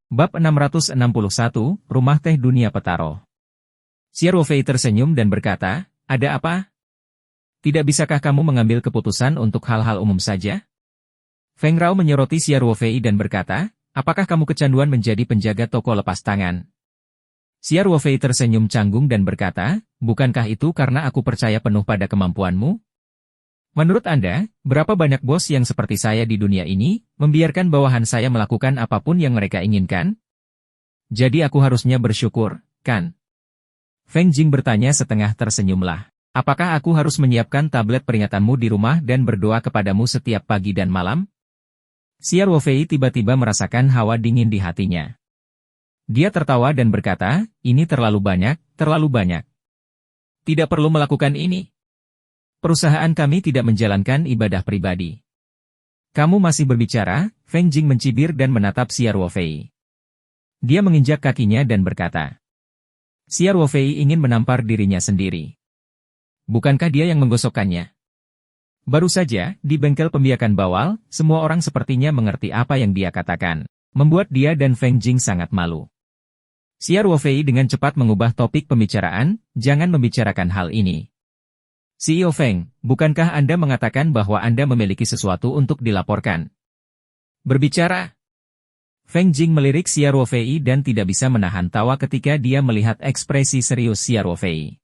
Bab 661, Rumah Teh Dunia Petaro. Xiao Fei tersenyum dan berkata, ada apa? Tidak bisakah kamu mengambil keputusan untuk hal-hal umum saja? Feng Rao menyoroti Xiao Fei dan berkata, apakah kamu kecanduan menjadi penjaga toko lepas tangan? Xiao Fei tersenyum canggung dan berkata, bukankah itu karena aku percaya penuh pada kemampuanmu? Menurut Anda, berapa banyak bos yang seperti saya di dunia ini, membiarkan bawahan saya melakukan apapun yang mereka inginkan? Jadi aku harusnya bersyukur, kan? Feng Jing bertanya setengah tersenyumlah. Apakah aku harus menyiapkan tablet peringatanmu di rumah dan berdoa kepadamu setiap pagi dan malam? Xiao Fei tiba-tiba merasakan hawa dingin di hatinya. Dia tertawa dan berkata, ini terlalu banyak, terlalu banyak. Tidak perlu melakukan ini. Perusahaan kami tidak menjalankan ibadah pribadi. Kamu masih berbicara, Feng Jing mencibir dan menatap Xiao Fei. Dia menginjak kakinya dan berkata, Xiao Fei ingin menampar dirinya sendiri. Bukankah dia yang menggosokkannya? Baru saja, di bengkel pembiakan bawal, semua orang sepertinya mengerti apa yang dia katakan, membuat dia dan Feng Jing sangat malu. Xiao Fei dengan cepat mengubah topik pembicaraan, jangan membicarakan hal ini. CEO Feng, bukankah Anda mengatakan bahwa Anda memiliki sesuatu untuk dilaporkan? Berbicara. Feng Jing melirik Xiao Fei dan tidak bisa menahan tawa ketika dia melihat ekspresi serius Xiao Fei.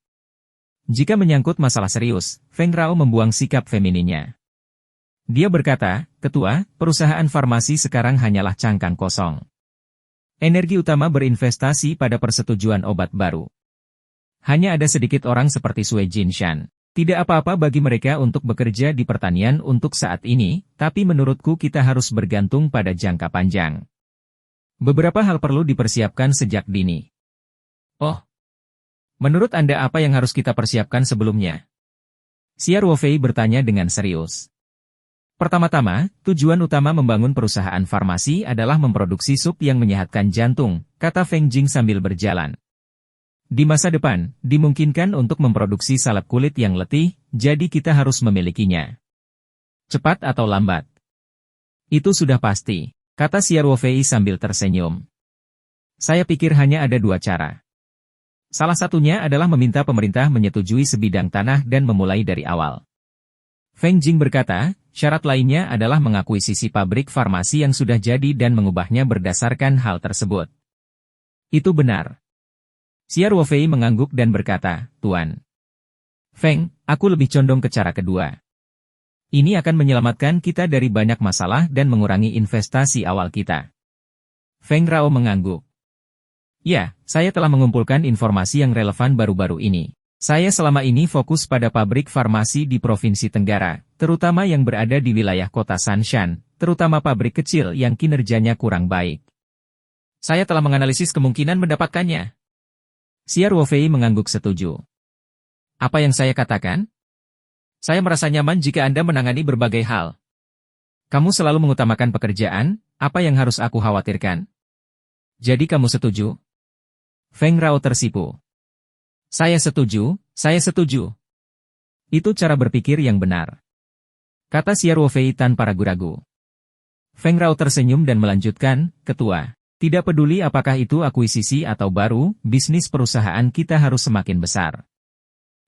Jika menyangkut masalah serius, Feng Rao membuang sikap femininnya. Dia berkata, Ketua, perusahaan farmasi sekarang hanyalah cangkang kosong. Energi utama berinvestasi pada persetujuan obat baru. Hanya ada sedikit orang seperti Sui Jinshan. Tidak apa-apa bagi mereka untuk bekerja di pertanian untuk saat ini, tapi menurutku kita harus bergantung pada jangka panjang. Beberapa hal perlu dipersiapkan sejak dini. Oh, menurut Anda apa yang harus kita persiapkan sebelumnya? Xiao Fei bertanya dengan serius. Pertama-tama, tujuan utama membangun perusahaan farmasi adalah memproduksi sup yang menyehatkan jantung, kata Feng Jing sambil berjalan. Di masa depan, dimungkinkan untuk memproduksi salep kulit yang letih, jadi kita harus memilikinya. Cepat atau lambat? Itu sudah pasti, kata Xiao Fei sambil tersenyum. Saya pikir hanya ada dua cara. Salah satunya adalah meminta pemerintah menyetujui sebidang tanah dan memulai dari awal. Feng Jing berkata, syarat lainnya adalah mengakuisisi pabrik farmasi yang sudah jadi dan mengubahnya berdasarkan hal tersebut. Itu benar. Xiao Fei mengangguk dan berkata, Tuan Feng, aku lebih condong ke cara kedua. Ini akan menyelamatkan kita dari banyak masalah dan mengurangi investasi awal kita. Feng Rao mengangguk. Ya, saya telah mengumpulkan informasi yang relevan baru-baru ini. Saya selama ini fokus pada pabrik farmasi di Provinsi Tenggara, terutama yang berada di wilayah kota Sanshan, terutama pabrik kecil yang kinerjanya kurang baik. Saya telah menganalisis kemungkinan mendapatkannya. Xiao Fei mengangguk setuju. Apa yang saya katakan? Saya merasa nyaman jika Anda menangani berbagai hal. Kamu selalu mengutamakan pekerjaan, apa yang harus aku khawatirkan? Jadi kamu setuju? Feng Rao tersipu. Saya setuju, saya setuju. Itu cara berpikir yang benar. Kata Xiao Fei tanpa ragu-ragu. Feng Rao tersenyum dan melanjutkan, Ketua. Tidak peduli apakah itu akuisisi atau baru, bisnis perusahaan kita harus semakin besar.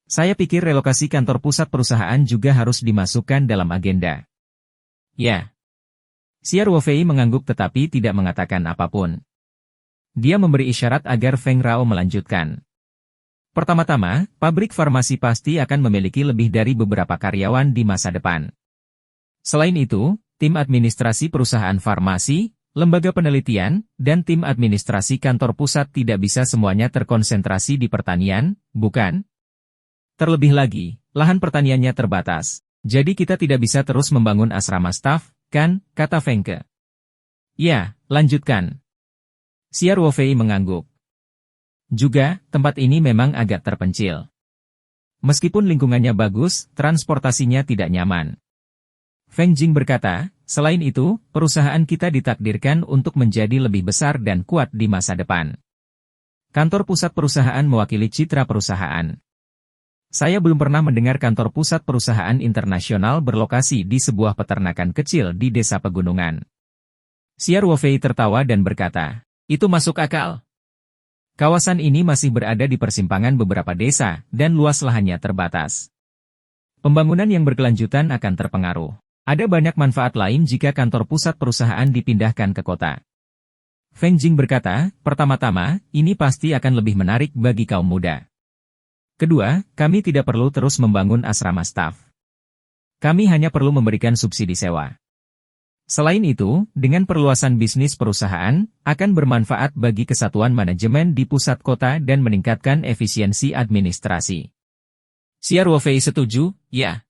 Saya pikir relokasi kantor pusat perusahaan juga harus dimasukkan dalam agenda. Ya. Xiao Fei mengangguk tetapi tidak mengatakan apapun. Dia memberi isyarat agar Feng Rao melanjutkan. Pertama-tama, pabrik farmasi pasti akan memiliki lebih dari beberapa karyawan di masa depan. Selain itu, tim administrasi perusahaan farmasi, lembaga penelitian, dan tim administrasi kantor pusat tidak bisa semuanya terkonsentrasi di pertanian, bukan? Terlebih lagi, lahan pertaniannya terbatas. Jadi kita tidak bisa terus membangun asrama staf, kan, kata Fengke. Ya, lanjutkan. Xiao Fei mengangguk. Juga, tempat ini memang agak terpencil. Meskipun lingkungannya bagus, transportasinya tidak nyaman. Feng Jing berkata, selain itu, perusahaan kita ditakdirkan untuk menjadi lebih besar dan kuat di masa depan. Kantor pusat perusahaan mewakili citra perusahaan. Saya belum pernah mendengar kantor pusat perusahaan internasional berlokasi di sebuah peternakan kecil di desa pegunungan. Xiao Fei tertawa dan berkata, Itu masuk akal. Kawasan ini masih berada di persimpangan beberapa desa, dan luas lahannya terbatas. Pembangunan yang berkelanjutan akan terpengaruh. Ada banyak manfaat lain jika kantor pusat perusahaan dipindahkan ke kota. Feng Jing berkata, pertama-tama, ini pasti akan lebih menarik bagi kaum muda. Kedua, kami tidak perlu terus membangun asrama staf. Kami hanya perlu memberikan subsidi sewa. Selain itu, dengan perluasan bisnis perusahaan, akan bermanfaat bagi kesatuan manajemen di pusat kota dan meningkatkan efisiensi administrasi. Xia Ruofei setuju, ya.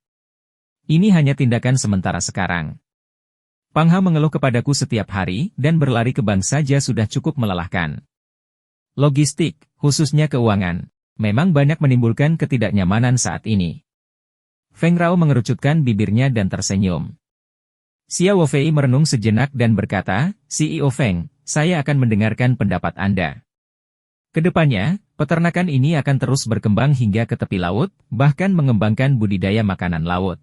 Ini hanya tindakan sementara sekarang. Pang Ha mengeluh kepadaku setiap hari, dan berlari ke bank saja sudah cukup melelahkan. Logistik, khususnya keuangan, memang banyak menimbulkan ketidaknyamanan saat ini. Feng Rao mengerucutkan bibirnya dan tersenyum. Xia Ruofei merenung sejenak dan berkata, CEO Feng, saya akan mendengarkan pendapat Anda. Kedepannya, peternakan ini akan terus berkembang hingga ke tepi laut, bahkan mengembangkan budidaya makanan laut.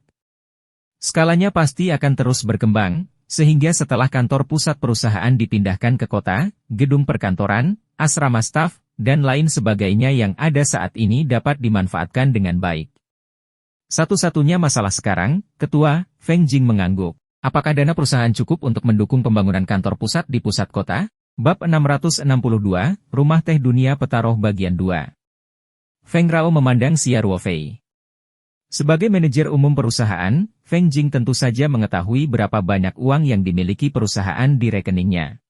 Skalanya pasti akan terus berkembang, sehingga setelah kantor pusat perusahaan dipindahkan ke kota, gedung perkantoran, asrama staf, dan lain sebagainya yang ada saat ini dapat dimanfaatkan dengan baik. Satu-satunya masalah sekarang, Ketua, Feng Jing mengangguk. Apakah dana perusahaan cukup untuk mendukung pembangunan kantor pusat di pusat kota? Bab 662, Rumah Teh Dunia Petaroh Bagian 2. Feng Rao memandang Xia Ruofei. Sebagai manajer umum perusahaan, Feng Jing tentu saja mengetahui berapa banyak uang yang dimiliki perusahaan di rekeningnya.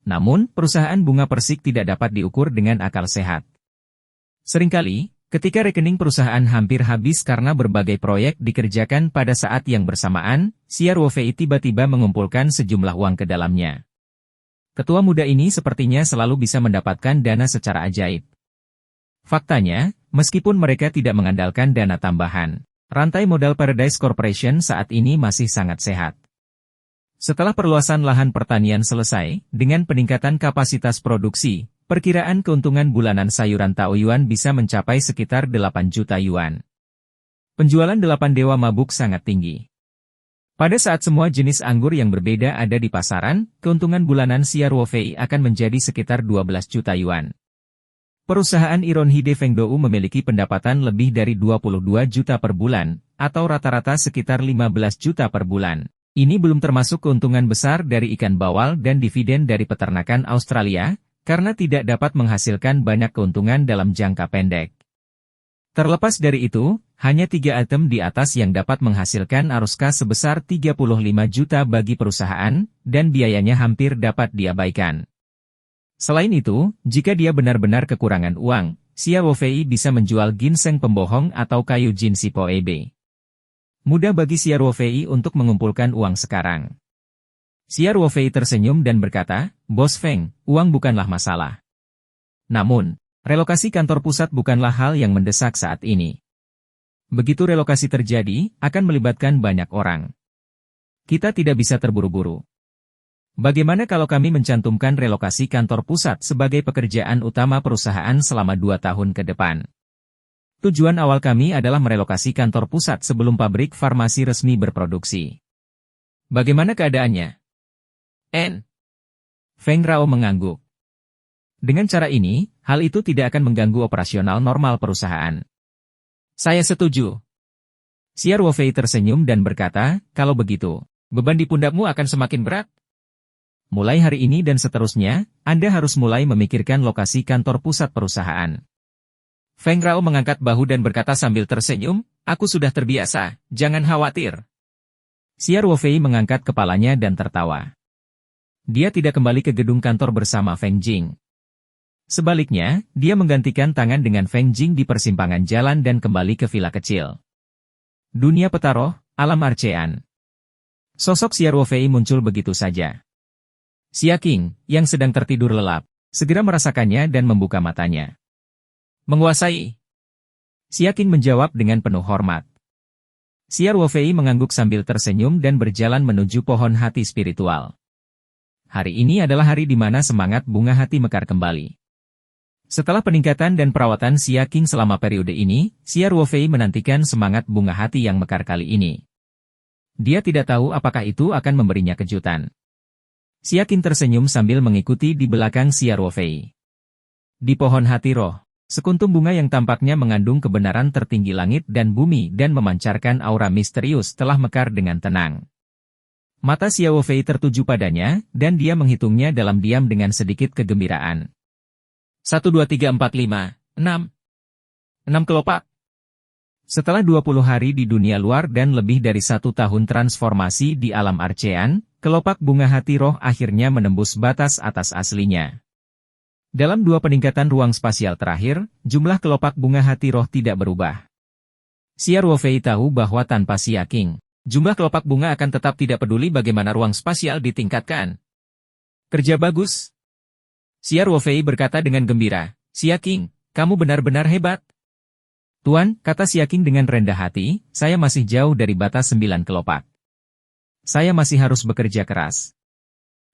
Namun, perusahaan bunga persik tidak dapat diukur dengan akal sehat. Seringkali, ketika rekening perusahaan hampir habis karena berbagai proyek dikerjakan pada saat yang bersamaan, Xia Ruofei tiba-tiba mengumpulkan sejumlah uang ke dalamnya. Ketua muda ini sepertinya selalu bisa mendapatkan dana secara ajaib. Faktanya, meskipun mereka tidak mengandalkan dana tambahan, rantai modal Paradise Corporation saat ini masih sangat sehat. Setelah perluasan lahan pertanian selesai, dengan peningkatan kapasitas produksi, perkiraan keuntungan bulanan sayuran Taoyuan bisa mencapai sekitar 8 juta yuan. Penjualan 8 dewa mabuk sangat tinggi. Pada saat semua jenis anggur yang berbeda ada di pasaran, keuntungan bulanan Xia Ruofei akan menjadi sekitar 12 juta yuan. Perusahaan Ironhide Fengdou memiliki pendapatan lebih dari 22 juta per bulan, atau rata-rata sekitar 15 juta per bulan. Ini belum termasuk keuntungan besar dari ikan bawal dan dividen dari peternakan Australia, karena tidak dapat menghasilkan banyak keuntungan dalam jangka pendek. Terlepas dari itu, hanya 3 item di atas yang dapat menghasilkan arus kas sebesar 35 juta bagi perusahaan, dan biayanya hampir dapat diabaikan. Selain itu, jika dia benar-benar kekurangan uang, Xia Ruofei bisa menjual ginseng pembohong atau kayu Jinsipo EB. Mudah bagi Xia Ruofei untuk mengumpulkan uang sekarang. Xia Ruofei tersenyum dan berkata, Bos Feng, uang bukanlah masalah. Namun, relokasi kantor pusat bukanlah hal yang mendesak saat ini. Begitu relokasi terjadi, akan melibatkan banyak orang. Kita tidak bisa terburu-buru. Bagaimana kalau kami mencantumkan relokasi kantor pusat sebagai pekerjaan utama perusahaan selama 2 tahun ke depan? Tujuan awal kami adalah merelokasi kantor pusat sebelum pabrik farmasi resmi berproduksi. Bagaimana keadaannya? Feng Rao mengangguk. Dengan cara ini, hal itu tidak akan mengganggu operasional normal perusahaan. Saya setuju. Xia Ruofei tersenyum dan berkata, kalau begitu, beban di pundakmu akan semakin berat. Mulai hari ini dan seterusnya, Anda harus mulai memikirkan lokasi kantor pusat perusahaan. Feng Rao mengangkat bahu dan berkata sambil tersenyum, aku sudah terbiasa, jangan khawatir. Xia Ruofei mengangkat kepalanya dan tertawa. Dia tidak kembali ke gedung kantor bersama Feng Jing. Sebaliknya, dia menggantikan tangan dengan Feng Jing di persimpangan jalan dan kembali ke villa kecil. Dunia Petaroh, alam arcean. Sosok Xia Ruofei muncul begitu saja. Xia Qing, yang sedang tertidur lelap, segera merasakannya dan membuka matanya. Menguasai. Xia Qing menjawab dengan penuh hormat. Xia Ruofei mengangguk sambil tersenyum dan berjalan menuju pohon hati spiritual. Hari ini adalah hari di mana semangat bunga hati mekar kembali. Setelah peningkatan dan perawatan Xia Qing selama periode ini, Xia Ruofei menantikan semangat bunga hati yang mekar kali ini. Dia tidak tahu apakah itu akan memberinya kejutan. Xia Qing tersenyum sambil mengikuti di belakang Xia Ruofei. Di pohon hati roh, sekuntum bunga yang tampaknya mengandung kebenaran tertinggi langit dan bumi dan memancarkan aura misterius telah mekar dengan tenang. Mata Xia Ruofei tertuju padanya, dan dia menghitungnya dalam diam dengan sedikit kegembiraan. 1, 2, 3, 4, 5, 6. 6 kelopak. Setelah 20 hari di dunia luar dan lebih dari 1 tahun transformasi di alam Archean, kelopak bunga hati roh akhirnya menembus batas atas aslinya. Dalam 2 peningkatan ruang spasial terakhir, jumlah kelopak bunga hati roh tidak berubah. Xia Ruofei tahu bahwa tanpa Xia Qing, jumlah kelopak bunga akan tetap tidak peduli bagaimana ruang spasial ditingkatkan. Kerja bagus. Xia Ruofei berkata dengan gembira, Xia Qing, kamu benar-benar hebat. Tuan, kata Xia Qing dengan rendah hati, saya masih jauh dari batas 9 kelopak. Saya masih harus bekerja keras.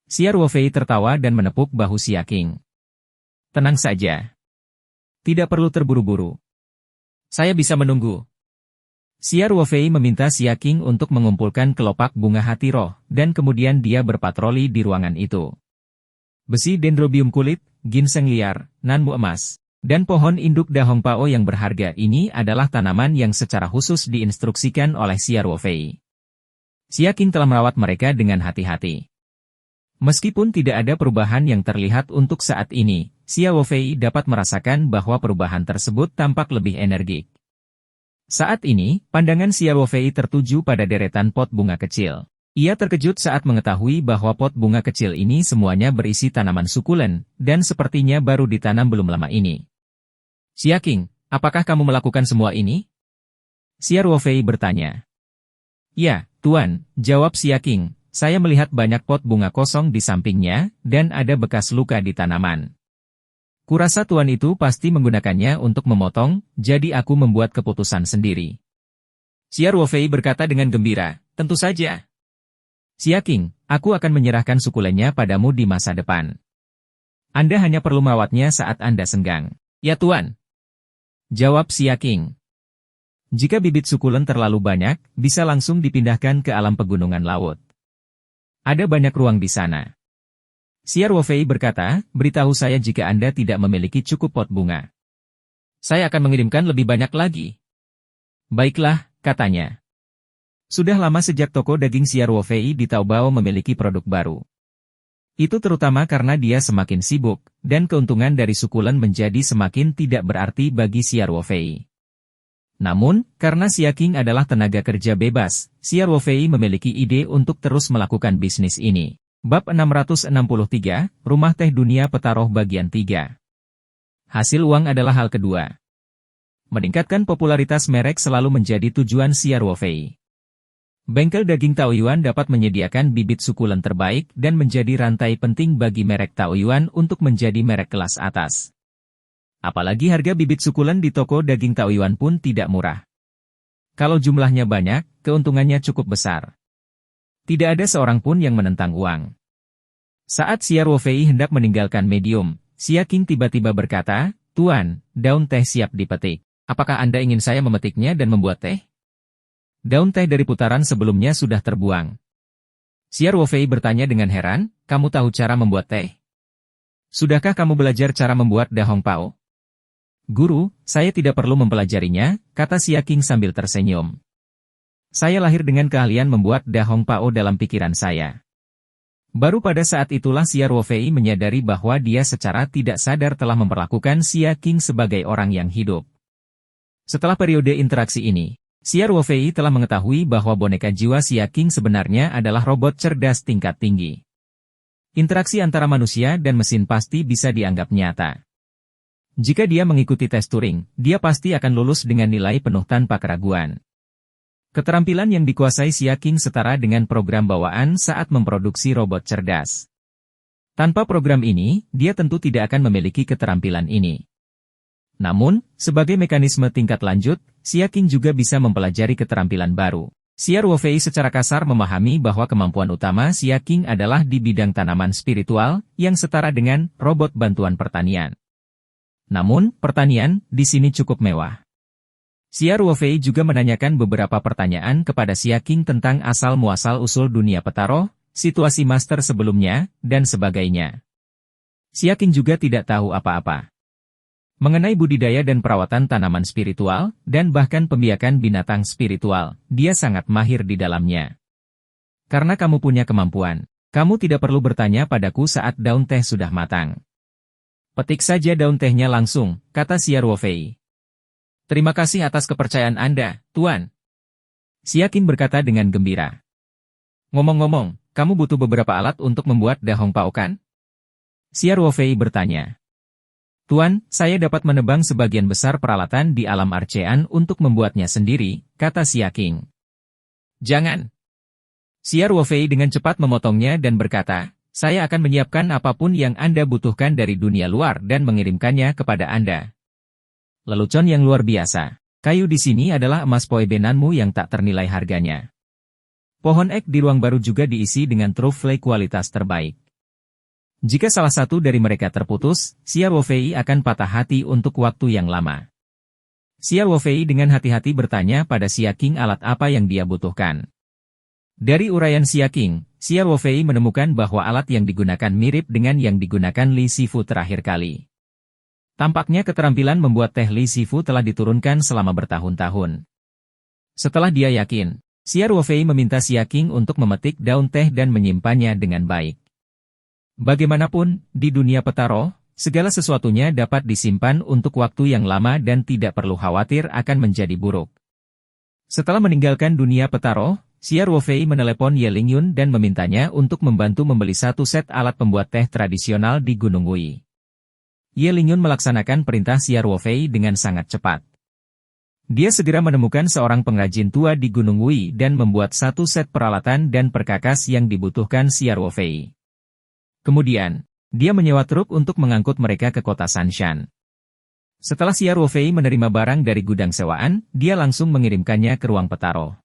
Xia Ruofei tertawa dan menepuk bahu Xia Qing. Tenang saja. Tidak perlu terburu-buru. Saya bisa menunggu. Xia Ruofei meminta Xia Qing untuk mengumpulkan kelopak bunga hati roh, dan kemudian dia berpatroli di ruangan itu. Besi dendrobium kulit, ginseng liar, nanmu emas, dan pohon induk dahong pao yang berharga ini adalah tanaman yang secara khusus diinstruksikan oleh Xia Ruofei. Xia Qing telah merawat mereka dengan hati-hati. Meskipun tidak ada perubahan yang terlihat untuk saat ini, Xia Ruofei dapat merasakan bahwa perubahan tersebut tampak lebih energik. Saat ini, pandangan Xia Ruofei tertuju pada deretan pot bunga kecil. Ia terkejut saat mengetahui bahwa pot bunga kecil ini semuanya berisi tanaman sukulen, dan sepertinya baru ditanam belum lama ini. Xia Qing, apakah kamu melakukan semua ini? Xia Ruofei bertanya. Ya, Tuan, jawab Xia Qing, saya melihat banyak pot bunga kosong di sampingnya, dan ada bekas luka di tanaman. Kurasa Tuan itu pasti menggunakannya untuk memotong, jadi aku membuat keputusan sendiri. Xia Ruofei berkata dengan gembira, tentu saja. Xia Qing, aku akan menyerahkan sukulennya padamu di masa depan. Anda hanya perlu merawatnya saat Anda senggang. Ya Tuan. Jawab Xia Qing. Jika bibit sukulen terlalu banyak, bisa langsung dipindahkan ke alam pegunungan laut. Ada banyak ruang di sana. Xia Ruofei berkata, beritahu saya jika Anda tidak memiliki cukup pot bunga. Saya akan mengirimkan lebih banyak lagi. Baiklah, katanya. Sudah lama sejak toko daging Xia Ruofei di Taobao memiliki produk baru. Itu terutama karena dia semakin sibuk, dan keuntungan dari sukulen menjadi semakin tidak berarti bagi Xia Ruofei. Namun, karena Xia Qing adalah tenaga kerja bebas, Xia Ruofei memiliki ide untuk terus melakukan bisnis ini. Bab 663, Rumah Teh Dunia Petaroh Bagian 3. Hasil uang adalah hal kedua. Meningkatkan popularitas merek selalu menjadi tujuan Xia Ruofei. Bengkel daging Taoyuan dapat menyediakan bibit sukulen terbaik dan menjadi rantai penting bagi merek Taoyuan untuk menjadi merek kelas atas. Apalagi harga bibit sukulen di toko daging Taoyuan pun tidak murah. Kalau jumlahnya banyak, keuntungannya cukup besar. Tidak ada seorang pun yang menentang uang. Saat Xia Ruofei hendak meninggalkan medium, Xia Qing tiba-tiba berkata, Tuan, daun teh siap dipetik. Apakah Anda ingin saya memetiknya dan membuat teh? Daun teh dari putaran sebelumnya sudah terbuang. Xia Ruofei bertanya dengan heran, kamu tahu cara membuat teh? Sudahkah kamu belajar cara membuat dahong pao? Guru, saya tidak perlu mempelajarinya, kata Xia Qing sambil tersenyum. Saya lahir dengan keahlian membuat dahong pao dalam pikiran saya. Baru pada saat itulah Xia Ruofei menyadari bahwa dia secara tidak sadar telah memperlakukan Xia Qing sebagai orang yang hidup. Setelah periode interaksi ini, Xia Ruofei telah mengetahui bahwa boneka jiwa Xia Qing sebenarnya adalah robot cerdas tingkat tinggi. Interaksi antara manusia dan mesin pasti bisa dianggap nyata. Jika dia mengikuti tes Turing, dia pasti akan lulus dengan nilai penuh tanpa keraguan. Keterampilan yang dikuasai Xia Qing setara dengan program bawaan saat memproduksi robot cerdas. Tanpa program ini, dia tentu tidak akan memiliki keterampilan ini. Namun, sebagai mekanisme tingkat lanjut, Xia Qing juga bisa mempelajari keterampilan baru. Xia Ruofei secara kasar memahami bahwa kemampuan utama Xia Qing adalah di bidang tanaman spiritual, yang setara dengan robot bantuan pertanian. Namun, pertanian di sini cukup mewah. Xia Ruofei juga menanyakan beberapa pertanyaan kepada Xia Qing tentang asal-muasal usul dunia petaroh, situasi master sebelumnya, dan sebagainya. Xia Qing juga tidak tahu apa-apa mengenai budidaya dan perawatan tanaman spiritual, dan bahkan pembiakan binatang spiritual. Dia sangat mahir di dalamnya. Karena kamu punya kemampuan, kamu tidak perlu bertanya padaku saat daun teh sudah matang. Petik saja daun tehnya langsung, kata Xia Ruofei. Terima kasih atas kepercayaan Anda, Tuan. Xia Qing berkata dengan gembira. Ngomong-ngomong, kamu butuh beberapa alat untuk membuat dahong pao kan? Xia Ruofei bertanya. Tuan, saya dapat menebang sebagian besar peralatan di alam arcean untuk membuatnya sendiri, kata Xia Qing. Jangan. Xia Ruofei dengan cepat memotongnya dan berkata, saya akan menyiapkan apapun yang Anda butuhkan dari dunia luar dan mengirimkannya kepada Anda. Lelucon yang luar biasa. Kayu di sini adalah emas poebenanmu yang tak ternilai harganya. Pohon ek di ruang baru juga diisi dengan truffle kualitas terbaik. Jika salah satu dari mereka terputus, Xia Ruofei akan patah hati untuk waktu yang lama. Xia Ruofei dengan hati-hati bertanya pada Xia Qing alat apa yang dia butuhkan. Dari uraian Xia Qing, Xia Ruofei menemukan bahwa alat yang digunakan mirip dengan yang digunakan Li Shifu terakhir kali. Tampaknya keterampilan membuat teh Li Shifu telah diturunkan selama bertahun-tahun. Setelah dia yakin, Xia Ruofei meminta Xia Qing untuk memetik daun teh dan menyimpannya dengan baik. Bagaimanapun, di dunia petaro, segala sesuatunya dapat disimpan untuk waktu yang lama dan tidak perlu khawatir akan menjadi buruk. Setelah meninggalkan dunia petaro, Xia Ruofei menelepon Ye Lingyun dan memintanya untuk membantu membeli satu set alat pembuat teh tradisional di Gunung Wui. Ye Lingyun melaksanakan perintah Xia Ruofei dengan sangat cepat. Dia segera menemukan seorang pengrajin tua di Gunung Wui dan membuat satu set peralatan dan perkakas yang dibutuhkan Xia Ruofei. Kemudian, dia menyewa truk untuk mengangkut mereka ke kota Sanshan. Setelah Xia Ruofei menerima barang dari gudang sewaan, dia langsung mengirimkannya ke ruang petaro.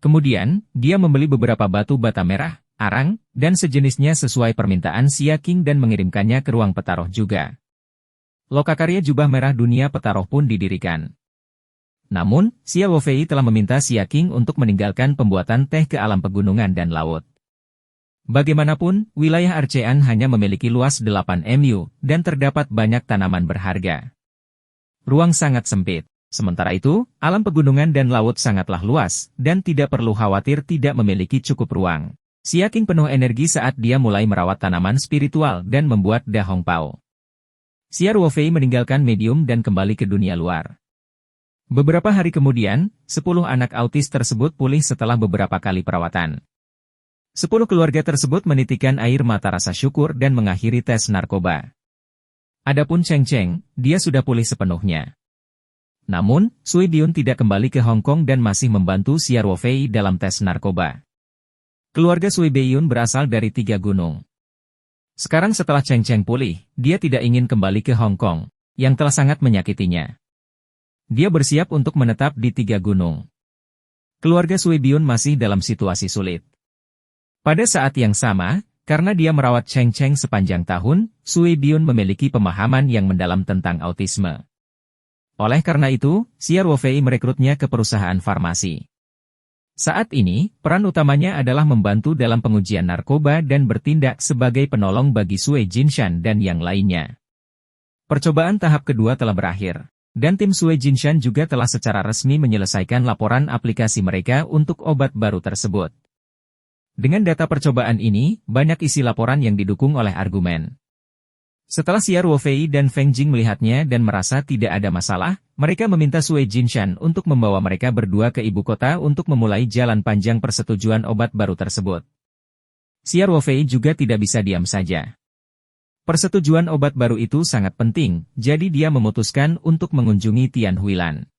Kemudian, dia membeli beberapa batu bata merah, arang, dan sejenisnya sesuai permintaan Xia Qing dan mengirimkannya ke ruang petaro juga. Lokakarya jubah merah dunia petaro pun didirikan. Namun, Xia Ruofei telah meminta Xia Qing untuk meninggalkan pembuatan teh ke alam pegunungan dan laut. Bagaimanapun, wilayah Arcean hanya memiliki luas 8 mu, dan terdapat banyak tanaman berharga. Ruang sangat sempit. Sementara itu, alam pegunungan dan laut sangatlah luas, dan tidak perlu khawatir tidak memiliki cukup ruang. Xia Qing penuh energi saat dia mulai merawat tanaman spiritual dan membuat dahong pao. Xia Ruofei meninggalkan medium dan kembali ke dunia luar. Beberapa hari kemudian, 10 anak autis tersebut pulih setelah beberapa kali perawatan. 10 keluarga tersebut menitikan air mata rasa syukur dan mengakhiri tes narkoba. Adapun Cheng Cheng, dia sudah pulih sepenuhnya. Namun, Sui Biun tidak kembali ke Hong Kong dan masih membantu Xia Ruofei dalam tes narkoba. Keluarga Sui Biun berasal dari 3 gunung. Sekarang setelah Cheng Cheng pulih, dia tidak ingin kembali ke Hong Kong, yang telah sangat menyakitinya. Dia bersiap untuk menetap di 3 gunung. Keluarga Sui Biun masih dalam situasi sulit. Pada saat yang sama, karena dia merawat Cheng Cheng sepanjang tahun, Sui Biun memiliki pemahaman yang mendalam tentang autisme. Oleh karena itu, Xia Ruofei merekrutnya ke perusahaan farmasi. Saat ini, peran utamanya adalah membantu dalam pengujian narkoba dan bertindak sebagai penolong bagi Sui Jinshan dan yang lainnya. Percobaan tahap kedua telah berakhir, dan tim Sui Jinshan juga telah secara resmi menyelesaikan laporan aplikasi mereka untuk obat baru tersebut. Dengan data percobaan ini, banyak isi laporan yang didukung oleh argumen. Setelah Xia Ruofei dan Feng Jing melihatnya dan merasa tidak ada masalah, mereka meminta Sui Jinshan untuk membawa mereka berdua ke ibu kota untuk memulai jalan panjang persetujuan obat baru tersebut. Xia Ruofei juga tidak bisa diam saja. Persetujuan obat baru itu sangat penting, jadi dia memutuskan untuk mengunjungi Tian Huilan.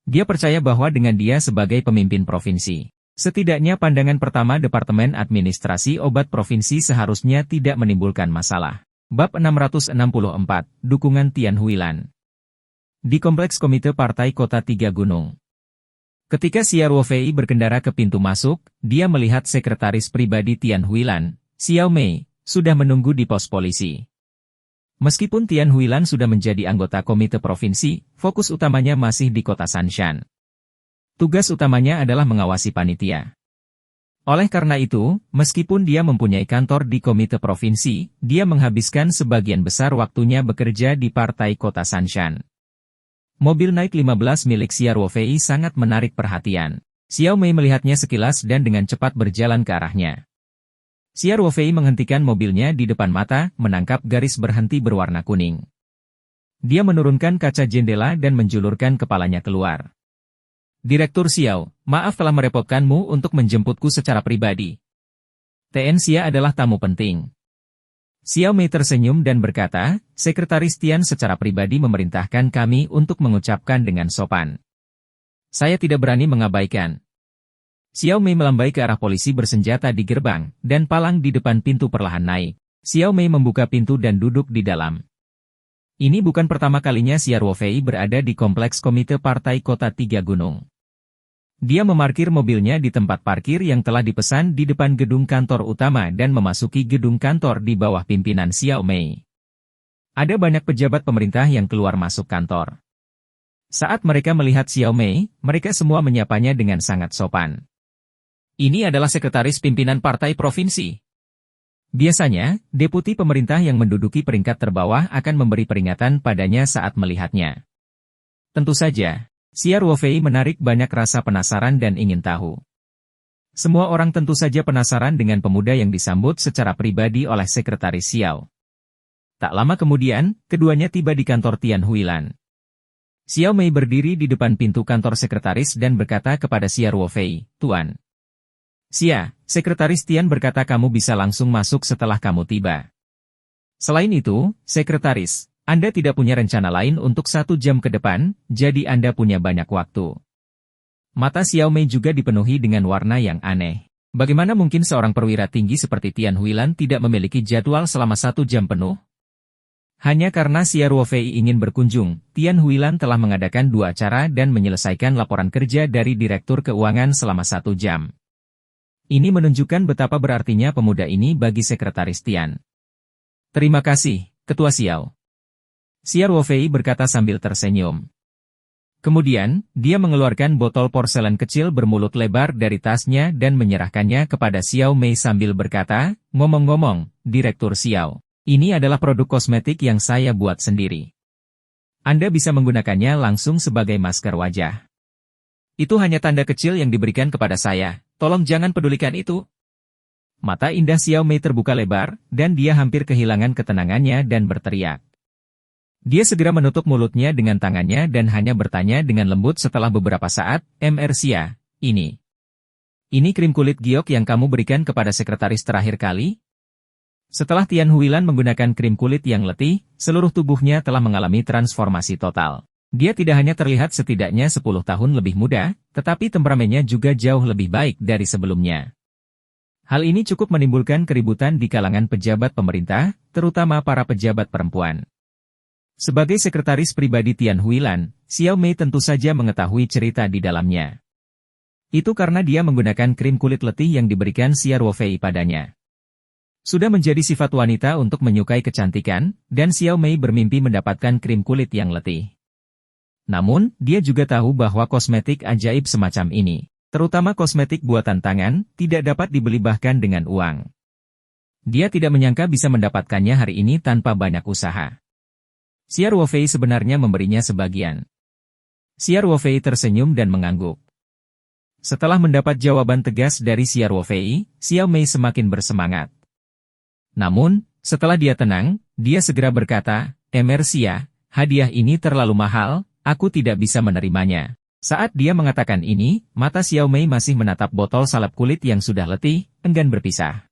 Dia percaya bahwa dengan dia sebagai pemimpin provinsi, setidaknya pandangan pertama Departemen Administrasi Obat Provinsi seharusnya tidak menimbulkan masalah. Bab 664, Dukungan Tian Huilan. Di Kompleks Komite Partai Kota Tiga Gunung. Ketika Xia Ruofei berkendara ke pintu masuk, dia melihat sekretaris pribadi Tian Huilan, Xiao Mei, sudah menunggu di pos polisi. Meskipun Tian Huilan sudah menjadi anggota komite provinsi, fokus utamanya masih di kota Sanshan. Tugas utamanya adalah mengawasi panitia. Oleh karena itu, meskipun dia mempunyai kantor di komite provinsi, dia menghabiskan sebagian besar waktunya bekerja di Partai Kota Sanshan. Mobil Night 15 milik Xiao Fei sangat menarik perhatian. Xiao Mei melihatnya sekilas dan dengan cepat berjalan ke arahnya. Xiao Fei menghentikan mobilnya di depan mata, menangkap garis berhenti berwarna kuning. Dia menurunkan kaca jendela dan menjulurkan kepalanya keluar. Direktur Xiao, maaf telah merepotkanmu untuk menjemputku secara pribadi. TN Xia adalah tamu penting. Xiao Mei tersenyum dan berkata, Sekretaris Tian secara pribadi memerintahkan kami untuk mengucapkan dengan sopan. Saya tidak berani mengabaikan. Xiao Mei melambai ke arah polisi bersenjata di gerbang, dan palang di depan pintu perlahan naik. Xiao Mei membuka pintu dan duduk di dalam. Ini bukan pertama kalinya Xiao Fei berada di kompleks komite Partai Kota Tiga Gunung. Dia memarkir mobilnya di tempat parkir yang telah dipesan di depan gedung kantor utama dan memasuki gedung kantor di bawah pimpinan Xiao Mei. Ada banyak pejabat pemerintah yang keluar masuk kantor. Saat mereka melihat Xiao Mei, mereka semua menyapanya dengan sangat sopan. Ini adalah sekretaris pimpinan partai provinsi. Biasanya, deputi pemerintah yang menduduki peringkat terbawah akan memberi peringatan padanya saat melihatnya. Tentu saja, Xiao Fei menarik banyak rasa penasaran dan ingin tahu. Semua orang tentu saja penasaran dengan pemuda yang disambut secara pribadi oleh sekretaris Xiao. Tak lama kemudian, keduanya tiba di kantor Tian Huilan. Xiao Mei berdiri di depan pintu kantor sekretaris dan berkata kepada Xiao Fei, Tuan. Xia, sekretaris Tian berkata kamu bisa langsung masuk setelah kamu tiba. Selain itu, sekretaris, Anda tidak punya rencana lain untuk 1 jam ke depan, jadi Anda punya banyak waktu. Mata Xiao Mei juga dipenuhi dengan warna yang aneh. Bagaimana mungkin seorang perwira tinggi seperti Tian Huilan tidak memiliki jadwal selama 1 jam penuh? Hanya karena Xiao Fei ingin berkunjung, Tian Huilan telah mengadakan 2 acara dan menyelesaikan laporan kerja dari Direktur Keuangan selama 1 jam. Ini menunjukkan betapa berartinya pemuda ini bagi sekretaris Tian. Terima kasih, Ketua Xiao. Xiao Fei berkata sambil tersenyum. Kemudian, dia mengeluarkan botol porselen kecil bermulut lebar dari tasnya dan menyerahkannya kepada Xiao Mei sambil berkata, ngomong-ngomong, Direktur Xiao, ini adalah produk kosmetik yang saya buat sendiri. Anda bisa menggunakannya langsung sebagai masker wajah. Itu hanya tanda kecil yang diberikan kepada saya, tolong jangan pedulikan itu. Mata indah Xiao Mei terbuka lebar, dan dia hampir kehilangan ketenangannya dan berteriak. Dia segera menutup mulutnya dengan tangannya dan hanya bertanya dengan lembut setelah beberapa saat, Mr. Xia, ini krim kulit giok yang kamu berikan kepada sekretaris terakhir kali? Setelah Tian Huilan menggunakan krim kulit yang letih, seluruh tubuhnya telah mengalami transformasi total. Dia tidak hanya terlihat setidaknya 10 tahun lebih muda, tetapi temperamennya juga jauh lebih baik dari sebelumnya. Hal ini cukup menimbulkan keributan di kalangan pejabat pemerintah, terutama para pejabat perempuan. Sebagai sekretaris pribadi Tian Huilan, Xiao Mei tentu saja mengetahui cerita di dalamnya. Itu karena dia menggunakan krim kulit letih yang diberikan Xiao Fei padanya. Sudah menjadi sifat wanita untuk menyukai kecantikan, dan Xiao Mei bermimpi mendapatkan krim kulit yang letih. Namun, dia juga tahu bahwa kosmetik ajaib semacam ini, terutama kosmetik buatan tangan, tidak dapat dibeli bahkan dengan uang. Dia tidak menyangka bisa mendapatkannya hari ini tanpa banyak usaha. Xiao Fei sebenarnya memberinya sebagian. Xiao Fei tersenyum dan mengangguk. Setelah mendapat jawaban tegas dari Xiao Fei, Xiao Mei semakin bersemangat. Namun, setelah dia tenang, dia segera berkata, Mr. Xia, hadiah ini terlalu mahal, aku tidak bisa menerimanya. Saat dia mengatakan ini, mata Xiao Mei masih menatap botol salep kulit yang sudah letih, enggan berpisah.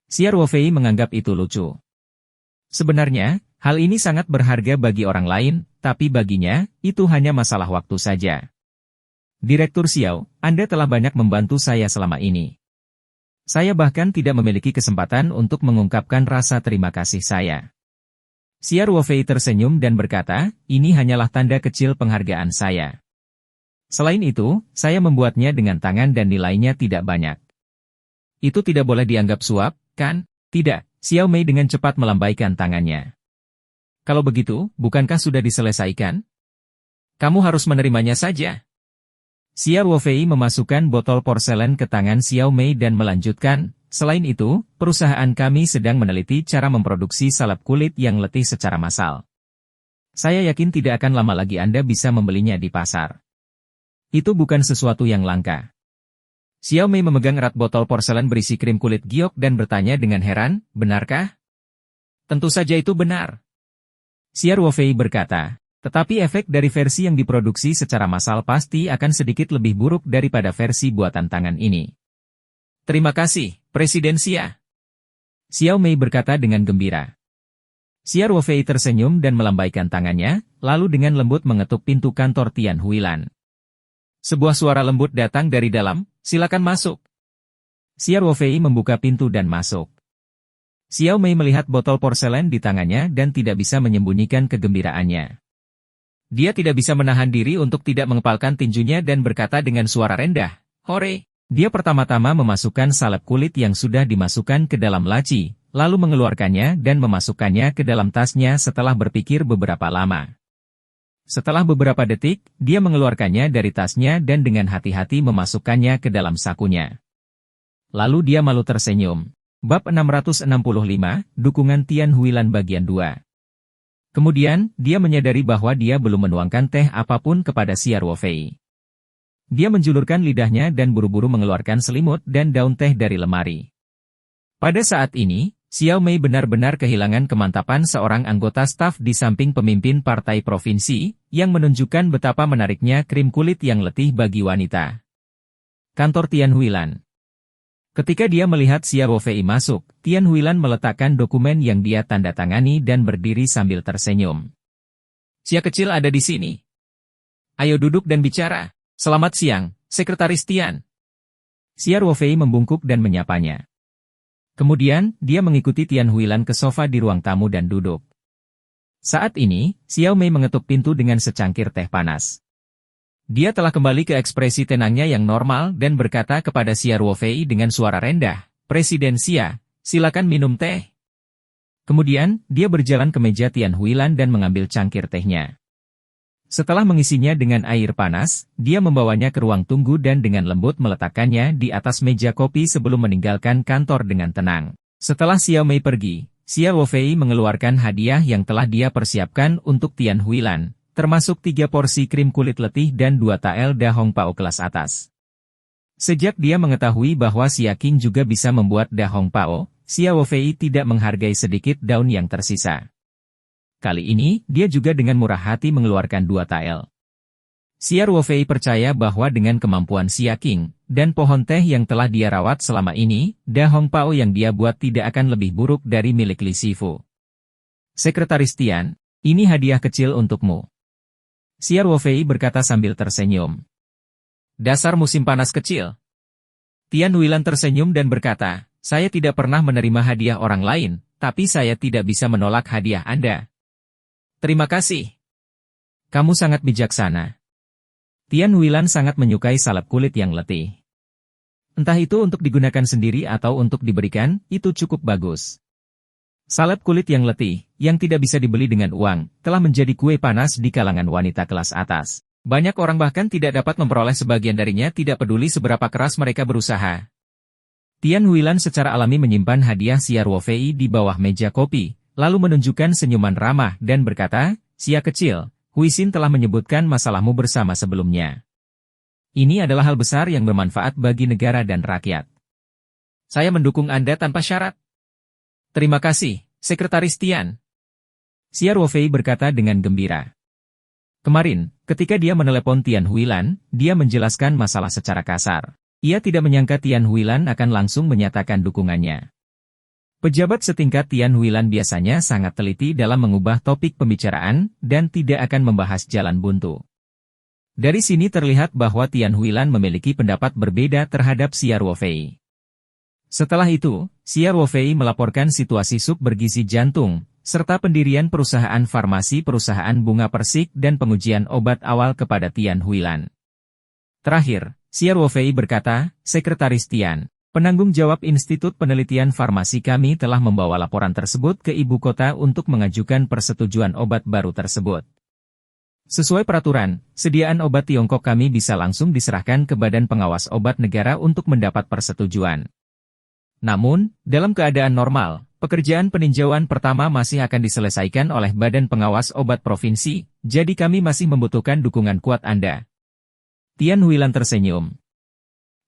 Xiao Fei menganggap itu lucu. Sebenarnya, hal ini sangat berharga bagi orang lain, tapi baginya, itu hanya masalah waktu saja. Direktur Xiao, Anda telah banyak membantu saya selama ini. Saya bahkan tidak memiliki kesempatan untuk mengungkapkan rasa terima kasih saya. Xiao Fei tersenyum dan berkata, ini hanyalah tanda kecil penghargaan saya. Selain itu, saya membuatnya dengan tangan dan nilainya tidak banyak. Itu tidak boleh dianggap suap, kan? Tidak, Xiao Mei dengan cepat melambaikan tangannya. Kalau begitu, bukankah sudah diselesaikan? Kamu harus menerimanya saja. Xia Ruofei memasukkan botol porselen ke tangan Xiao Mei dan melanjutkan, selain itu, perusahaan kami sedang meneliti cara memproduksi salep kulit yang letih secara massal. Saya yakin tidak akan lama lagi Anda bisa membelinya di pasar. Itu bukan sesuatu yang langka. Xiao Mei memegang erat botol porselen berisi krim kulit giok dan bertanya dengan heran, benarkah? Tentu saja itu benar. Xia Ruofei berkata, tetapi efek dari versi yang diproduksi secara massal pasti akan sedikit lebih buruk daripada versi buatan tangan ini. Terima kasih, Presiden Xia. Xiao Mei berkata dengan gembira. Xia Ruofei tersenyum dan melambaikan tangannya, lalu dengan lembut mengetuk pintu kantor Tian Huilan. Sebuah suara lembut datang dari dalam, silakan masuk. Xia Ruofei membuka pintu dan masuk. Xiao Mei melihat botol porselen di tangannya dan tidak bisa menyembunyikan kegembiraannya. Dia tidak bisa menahan diri untuk tidak mengepalkan tinjunya dan berkata dengan suara rendah, "Hore!" Dia pertama-tama memasukkan salep kulit yang sudah dimasukkan ke dalam laci, lalu mengeluarkannya dan memasukkannya ke dalam tasnya setelah berpikir beberapa lama. Setelah beberapa detik, dia mengeluarkannya dari tasnya dan dengan hati-hati memasukkannya ke dalam sakunya. Lalu dia malu tersenyum. Bab 665, Dukungan Tian Huilan Bagian 2. Kemudian, dia menyadari bahwa dia belum menuangkan teh apapun kepada Xia Ruofei. Dia menjulurkan lidahnya dan buru-buru mengeluarkan selimut dan daun teh dari lemari. Pada saat ini, Xiao Mei benar-benar kehilangan kemantapan seorang anggota staf di samping pemimpin partai provinsi, yang menunjukkan betapa menariknya krim kulit yang letih bagi wanita. Kantor Tian Huilan. Ketika dia melihat Xia Ruofei masuk, Tian Huilan meletakkan dokumen yang dia tanda tangani dan berdiri sambil tersenyum. Xia kecil ada di sini. Ayo duduk dan bicara. Selamat siang, Sekretaris Tian. Xia Ruofei membungkuk dan menyapanya. Kemudian, dia mengikuti Tian Huilan ke sofa di ruang tamu dan duduk. Saat ini, Xiao Mei mengetuk pintu dengan secangkir teh panas. Dia telah kembali ke ekspresi tenangnya yang normal dan berkata kepada Xia Ruofei dengan suara rendah, "Presiden Xia, silakan minum teh." Kemudian, dia berjalan ke meja Tian Huilan dan mengambil cangkir tehnya. Setelah mengisinya dengan air panas, dia membawanya ke ruang tunggu dan dengan lembut meletakkannya di atas meja kopi sebelum meninggalkan kantor dengan tenang. Setelah Xiao Mei pergi, Xia Ruofei mengeluarkan hadiah yang telah dia persiapkan untuk Tian Huilan, termasuk 3 porsi krim kulit letih dan 2 tael da Hong Pao kelas atas. Sejak dia mengetahui bahwa Xia Qing juga bisa membuat da Hong Pao, Xia Ruofei tidak menghargai sedikit daun yang tersisa. Kali ini, dia juga dengan murah hati mengeluarkan 2 tael. Xia Ruofei percaya bahwa dengan kemampuan Xia Qing, dan pohon teh yang telah dia rawat selama ini, da Hong Pao yang dia buat tidak akan lebih buruk dari milik Li Sifu. Sekretaris Tian, ini hadiah kecil untukmu. Xia Ruofei berkata sambil tersenyum. Dasar musim panas kecil. Tian Huilan tersenyum dan berkata, saya tidak pernah menerima hadiah orang lain, tapi saya tidak bisa menolak hadiah Anda. Terima kasih. Kamu sangat bijaksana. Tian Huilan sangat menyukai salep kulit yang letih. Entah itu untuk digunakan sendiri atau untuk diberikan, itu cukup bagus. Salep kulit yang letih, yang tidak bisa dibeli dengan uang, telah menjadi kue panas di kalangan wanita kelas atas. Banyak orang bahkan tidak dapat memperoleh sebagian darinya tidak peduli seberapa keras mereka berusaha. Tian Huilan secara alami menyimpan hadiah Xia Ruofei di bawah meja kopi, lalu menunjukkan senyuman ramah dan berkata, Xia kecil, Huisin telah menyebutkan masalahmu bersama sebelumnya. Ini adalah hal besar yang bermanfaat bagi negara dan rakyat. Saya mendukung Anda tanpa syarat. Terima kasih, Sekretaris Tian. Xia Ruofei berkata dengan gembira. Kemarin, ketika dia menelepon Tian Huilan, dia menjelaskan masalah secara kasar. Ia tidak menyangka Tian Huilan akan langsung menyatakan dukungannya. Pejabat setingkat Tian Huilan biasanya sangat teliti dalam mengubah topik pembicaraan dan tidak akan membahas jalan buntu. Dari sini terlihat bahwa Tian Huilan memiliki pendapat berbeda terhadap Xia Ruofei. Setelah itu, Xia Ruofei melaporkan situasi sup bergizi jantung, serta pendirian perusahaan farmasi perusahaan bunga persik dan pengujian obat awal kepada Tian Huilan. Terakhir, Xia Ruofei berkata, Sekretaris Tian, penanggung jawab Institut Penelitian Farmasi kami telah membawa laporan tersebut ke ibu kota untuk mengajukan persetujuan obat baru tersebut. Sesuai peraturan, sediaan obat Tiongkok kami bisa langsung diserahkan ke Badan Pengawas Obat Negara untuk mendapat persetujuan. Namun, dalam keadaan normal, pekerjaan peninjauan pertama masih akan diselesaikan oleh Badan Pengawas Obat Provinsi, jadi kami masih membutuhkan dukungan kuat Anda. Tian Huilan tersenyum.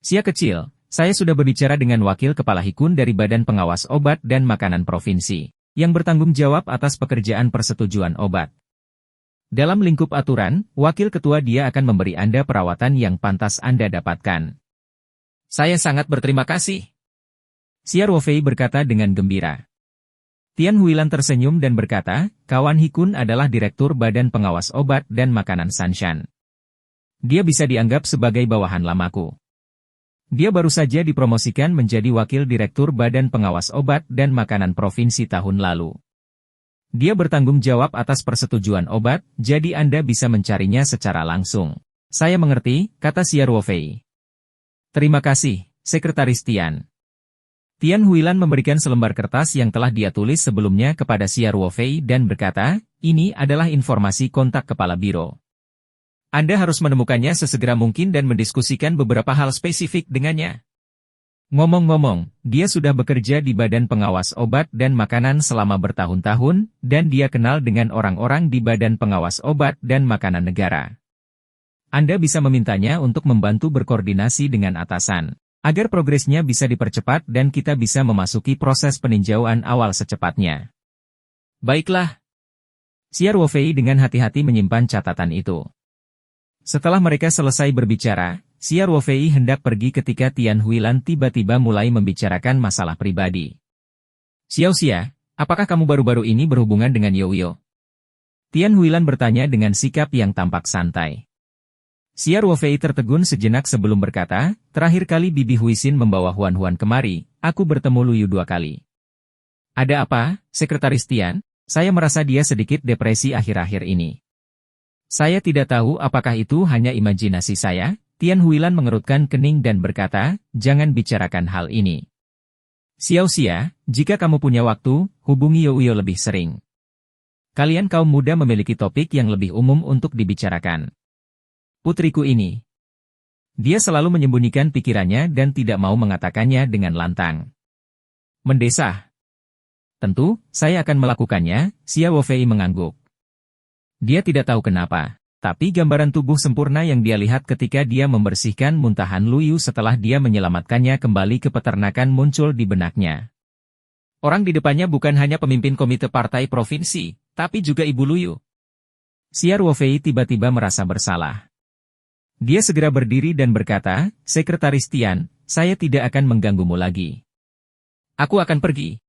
Sia kecil, saya sudah berbicara dengan Wakil Kepala Hikun dari Badan Pengawas Obat dan Makanan Provinsi, yang bertanggung jawab atas pekerjaan persetujuan obat. Dalam lingkup aturan, Wakil Ketua dia akan memberi Anda perawatan yang pantas Anda dapatkan. Saya sangat berterima kasih. Xia Ruofei berkata dengan gembira. Tian Huilan tersenyum dan berkata, kawan Hikun adalah Direktur Badan Pengawas Obat dan Makanan Sanshan. Dia bisa dianggap sebagai bawahan lamaku. Dia baru saja dipromosikan menjadi Wakil Direktur Badan Pengawas Obat dan Makanan Provinsi tahun lalu. Dia bertanggung jawab atas persetujuan obat, jadi Anda bisa mencarinya secara langsung. Saya mengerti, kata Xia Ruofei. Terima kasih, Sekretaris Tian. Tian Huilan memberikan selembar kertas yang telah dia tulis sebelumnya kepada Xia Ruofei dan berkata, ini adalah informasi kontak Kepala Biro. Anda harus menemukannya sesegera mungkin dan mendiskusikan beberapa hal spesifik dengannya. Ngomong-ngomong, dia sudah bekerja di Badan Pengawas Obat dan Makanan selama bertahun-tahun, dan dia kenal dengan orang-orang di Badan Pengawas Obat dan Makanan Negara. Anda bisa memintanya untuk membantu berkoordinasi dengan atasan, agar progresnya bisa dipercepat dan kita bisa memasuki proses peninjauan awal secepatnya. Baiklah. Xia Ruofei dengan hati-hati menyimpan catatan itu. Setelah mereka selesai berbicara, Xia Ruofei hendak pergi ketika Tian Huilan tiba-tiba mulai membicarakan masalah pribadi. Xiao Xia, apakah kamu baru-baru ini berhubungan dengan Youyo? Tian Huilan bertanya dengan sikap yang tampak santai. Xia Ruofei tertegun sejenak sebelum berkata, terakhir kali Bibi Huisin membawa Huan-Huan kemari, aku bertemu Luyu 2 kali. Ada apa, Sekretaris Tian? Saya merasa dia sedikit depresi akhir-akhir ini. Saya tidak tahu apakah itu hanya imajinasi saya. Tian Huilan mengerutkan kening dan berkata, jangan bicarakan hal ini. Xiao Xia, jika kamu punya waktu, hubungi Youyo lebih sering. Kalian kaum muda memiliki topik yang lebih umum untuk dibicarakan. Putriku ini. Dia selalu menyembunyikan pikirannya dan tidak mau mengatakannya dengan lantang. Mendesah. Tentu, saya akan melakukannya, Xia Ruofei mengangguk. Dia tidak tahu kenapa. Tapi gambaran tubuh sempurna yang dia lihat ketika dia membersihkan muntahan Luyu setelah dia menyelamatkannya kembali ke peternakan muncul di benaknya. Orang di depannya bukan hanya pemimpin komite partai provinsi, tapi juga Ibu Luyu. Xia Ruofei tiba-tiba merasa bersalah. Dia segera berdiri dan berkata, Sekretaris Tian, saya tidak akan mengganggumu lagi. Aku akan pergi.